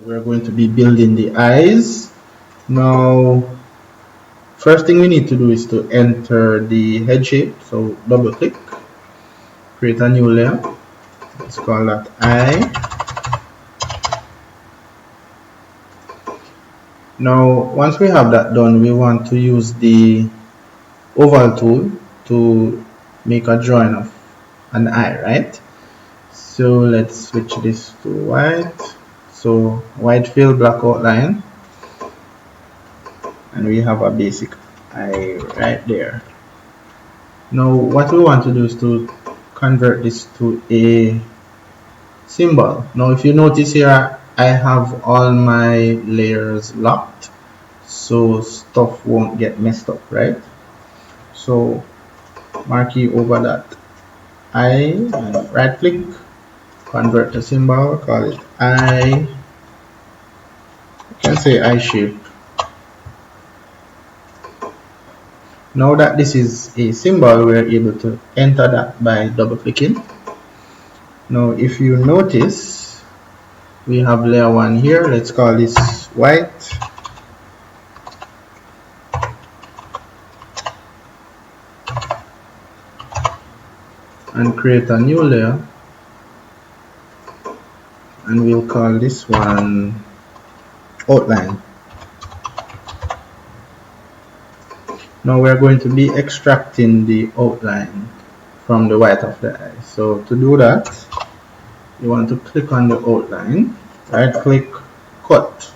We're going to be building the eyes. Now, first thing we need to do is to enter the head shape. So double click, create a new layer. Let's call that eye. Now, once we have that done, we want to use the oval tool to make a drawing of an eye, right? So let's switch this to white. So white fill, black outline, and we have a basic eye right there. Now what we want to do is to convert this to a symbol. Now if you notice here, I have all my layers locked, so stuff won't get messed up, right? So marquee over that eye and right click, convert to symbol, call it eye. You can say eye shape. Now that this is a symbol, we're able to enter that by double clicking. Now if you notice, we have layer 1 here. Let's call this white. And create a new layer. And we'll call this one outline. Now we're going to be extracting the outline from the white of the eye. So to do that, you want to click on the outline, right click, cut.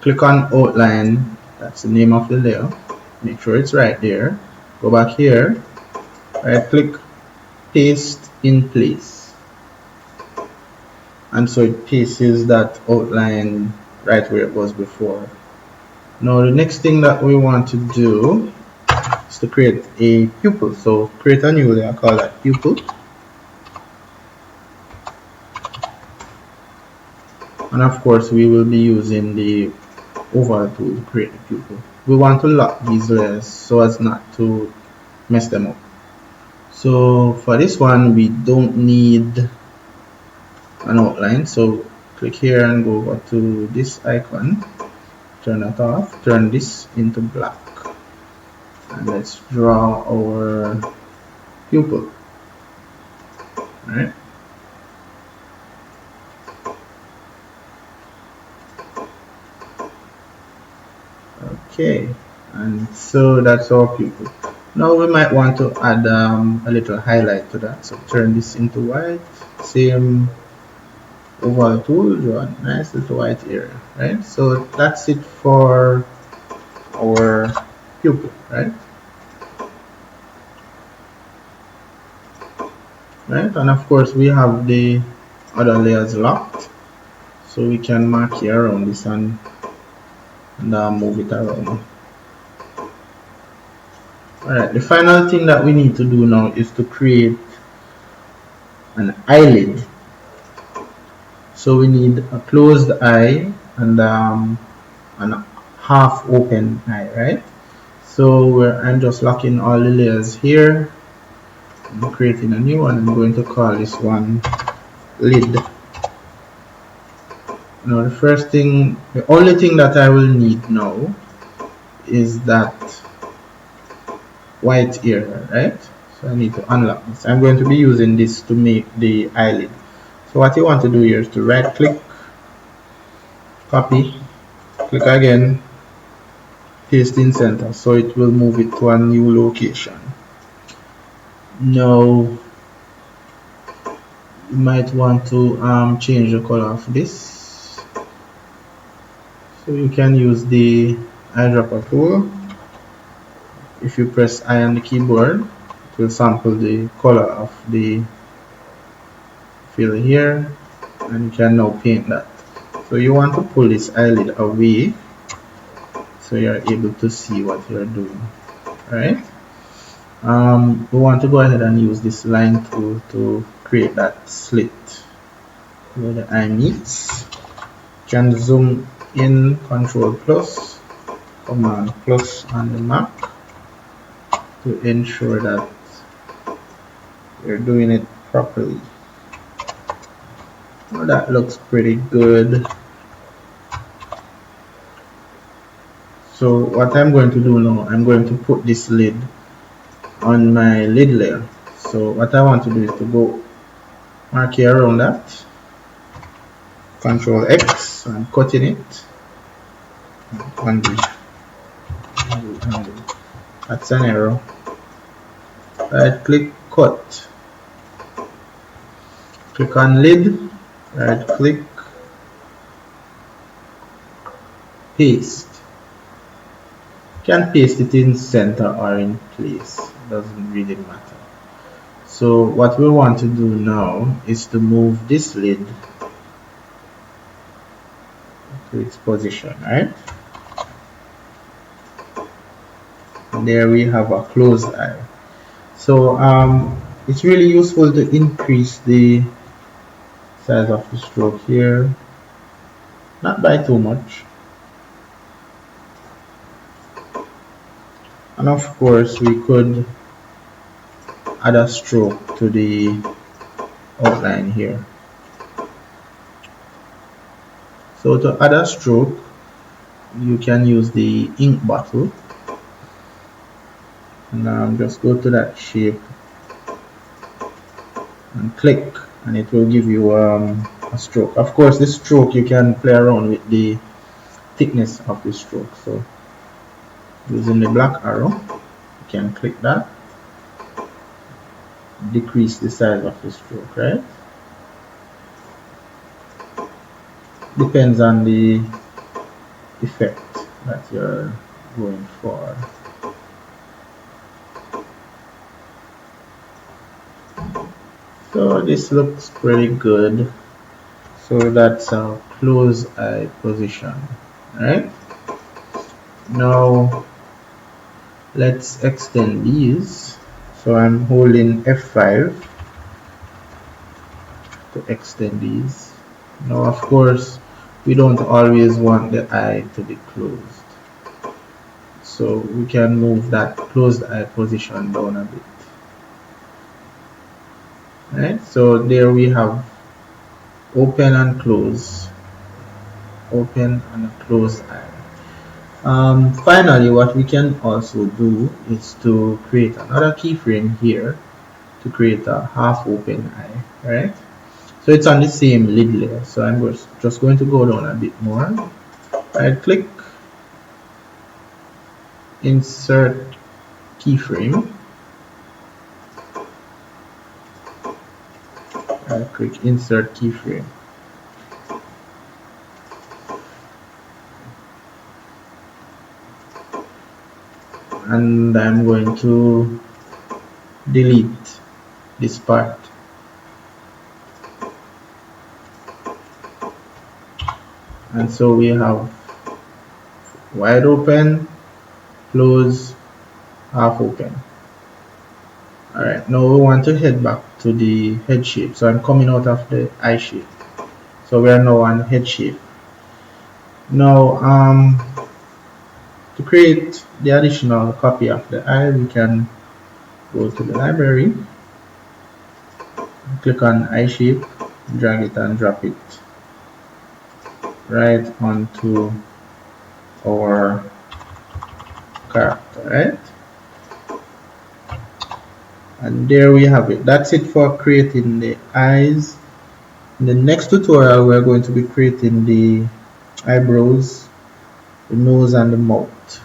Click on outline, that's the name of the layer. Make sure it's right there. Go back here, right click, paste in place. And so it pastes that outline right where it was before. Now the next thing that we want to do is to create a pupil. So create a new layer, call that pupil. And of course we will be using the oval tool to create the pupil. We want to lock these layers so as not to mess them up. So for this one we don't need an outline, so click here and go over to this icon, turn that off, turn this into black, and let's draw our pupil. Alright. Okay, and so that's our pupil. Now we might want to add a little highlight to that, so turn this into white, same oval tool, draw a nice little white area, right? So that's it for our pupil, right? Right, and of course we have the other layers locked, so we can mark here around this and move it around. Alright, the final thing that we need to do now is to create an eyelid. So we need a closed eye and a half open eye, right? So I'm just locking all the layers here. I'm creating a new one. I'm going to call this one lid. Now the only thing that I will need now is that white area, right? So I need to unlock this. I'm going to be using this to make the eyelid. So what you want to do here is to right click, copy, click again, paste in center, so it will move it to a new location. Now you might want to change the color of this, so you can use the eyedropper tool. If you press I on the keyboard, it will sample the color of the fill here, and you can now paint that. So you want to pull this eyelid away so you're able to see what you're doing. Alright, we want to go ahead and use this line tool to create that slit where the eye meets. You can zoom in, Control plus, Command plus on the Mac to ensure that you're doing it properly. Well, that looks pretty good. So what I'm going to do now, I'm going to put this lid on my lid layer. So what I want to do is to go mark here around that, Control X, so I'm cutting it, undo, undo. That's an error. Right click, cut, click on lid, right click, paste. You can paste it in center or in place, doesn't really matter. So what we want to do now is to move this lid to its position, right? And there we have a closed eye. So it's really useful to increase the size of the stroke here, not by too much. And of course we could add a stroke to the outline here. So to add a stroke, you can use the ink bottle, and just go to that shape and click, and it will give you a stroke. Of course, this stroke you can play around with the thickness of the stroke. So using the black arrow, you can click that, decrease the size of the stroke, right? Depends on the effect that you're going for. So this looks pretty good. So that's a closed eye position, right? Now let's extend these. So I'm holding F5 to extend these. Now of course we don't always want the eye to be closed, so we can move that closed eye position down a bit. Right, so there we have open and close, open and close eye. Finally, what we can also do is to create another keyframe here to create a half open eye, right? So it's on the same lid layer, so I'm just going to go down a bit more. Right click, insert keyframe, right click, insert keyframe, and I'm going to delete this part. And so we have wide open, close, half open. Alright, now we want to head back to the head shape. So I'm coming out of the eye shape. So we are now on head shape. Now to create the additional copy of the eye, we can go to the library, click on eye shape, drag it and drop it right onto our character, right? And there we have it. That's it for creating the eyes. In the next tutorial, we're going to be creating the eyebrows, the nose and the mouth.